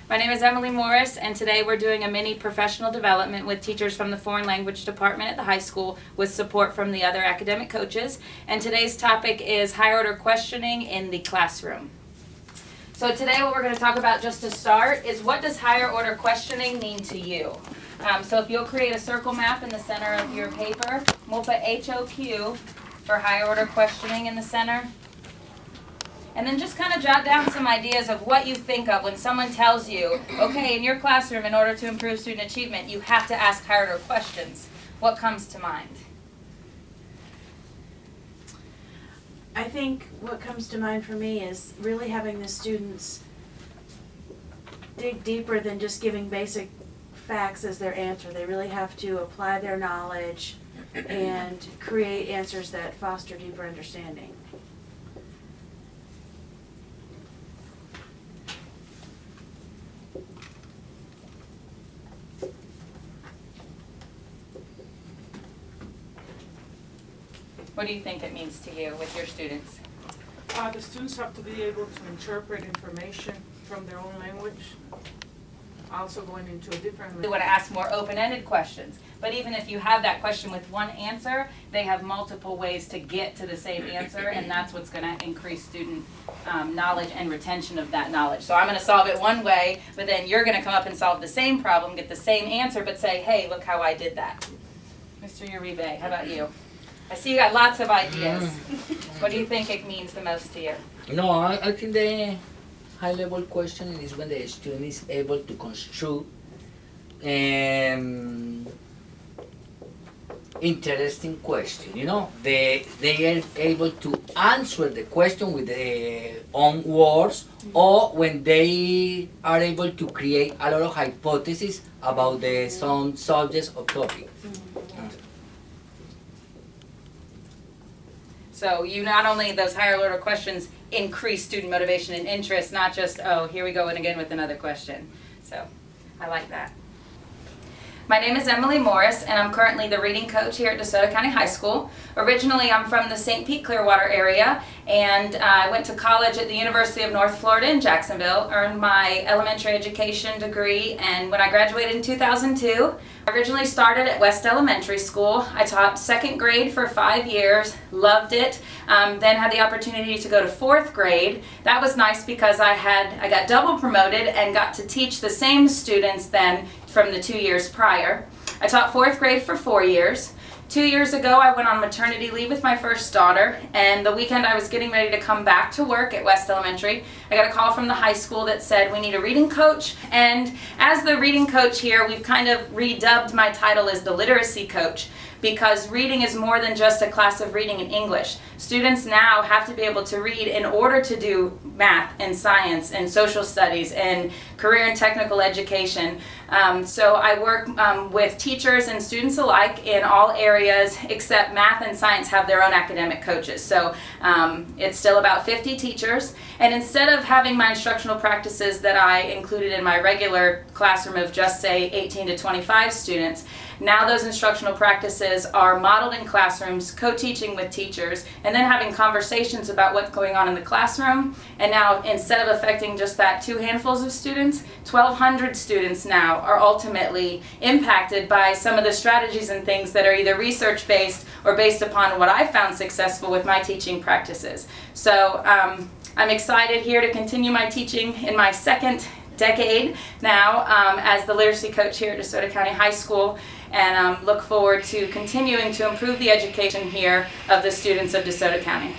My name is Emily Morris, and today we're doing a mini professional development with teachers from the Foreign Language Department at the high school with support from the other academic coaches. And today's topic is higher order questioning in the classroom. So today what we're going to talk about just to start is what does higher order questioning mean to you? So if you'll create a circle map in the center of your paper, we'll put HOQ for higher order questioning in the center. And then just kind of jot down some ideas of what you think of when someone tells you, okay, in your classroom, in order to improve student achievement, you have to ask higher order questions. What comes to mind? I think what comes to mind for me is really having the students dig deeper than just giving basic facts as their answer. They really have to apply their knowledge and create answers that foster deeper understanding. What do you think it means to you with your students? The students have to be able to interpret information from their own language, also going into a different We language. want to ask more open-ended questions. But even if you have that question with one answer, they have multiple ways to get to the same answer, and that's what's going to increase student knowledge and retention of that knowledge. So I'm going to solve it one way, but then you're going to come up and solve the same problem, get the same answer, but say, hey, look how I did that. Mr. Uribe, how about you? I see you got lots of ideas. What do you think it means the most to you? No, I think the high-level questioning is when the student is able to construct interesting question. You know, they are able to answer the question with their own words, or when they are able to create a lot of hypotheses about some subjects or topics. So you not only, those higher order questions increase student motivation and interest, not just, oh, here we go and again with another question. So I like that. My name is Emily Morris, and I'm currently the reading coach here at DeSoto County High School. Originally, I'm from the St. Pete Clearwater area, and I went to college at the University of North Florida in Jacksonville, earned my elementary education degree, and when I graduated in 2002, I originally started at West Elementary School. I taught second grade for 5 years, loved it, then had the opportunity to go to fourth grade. That was nice because I got double promoted and got to teach the same students then from the 2 years prior. I taught fourth grade for 4 years. 2 years ago, I went on maternity leave with my first daughter, and the weekend I was getting ready to come back to work at West Elementary, I got a call from the high school that said we need a reading coach, and as the reading coach here, we've kind of redubbed my title as the literacy coach, because reading is more than just a class of reading in English. Students now have to be able to read in order to do math and science and social studies and career and technical education. So I work with teachers and students alike in all areas except math and science have their own academic coaches. So it's still about 50 teachers, and instead of having my instructional practices that I included in my regular classroom of just say 18 to 25 students, now those instructional practices are modeled in classrooms, co-teaching with teachers, and then having conversations about what's going on in the classroom. And now instead of affecting just that 2 handfuls of students, 1,200 students now are ultimately impacted by some of the strategies and things that are either research-based or based upon what I found successful with my teaching practices. So I'm excited here to continue my teaching in my second decade now as the literacy coach here at DeSoto County High School, and look forward to continuing to improve the education here of the students of DeSoto County.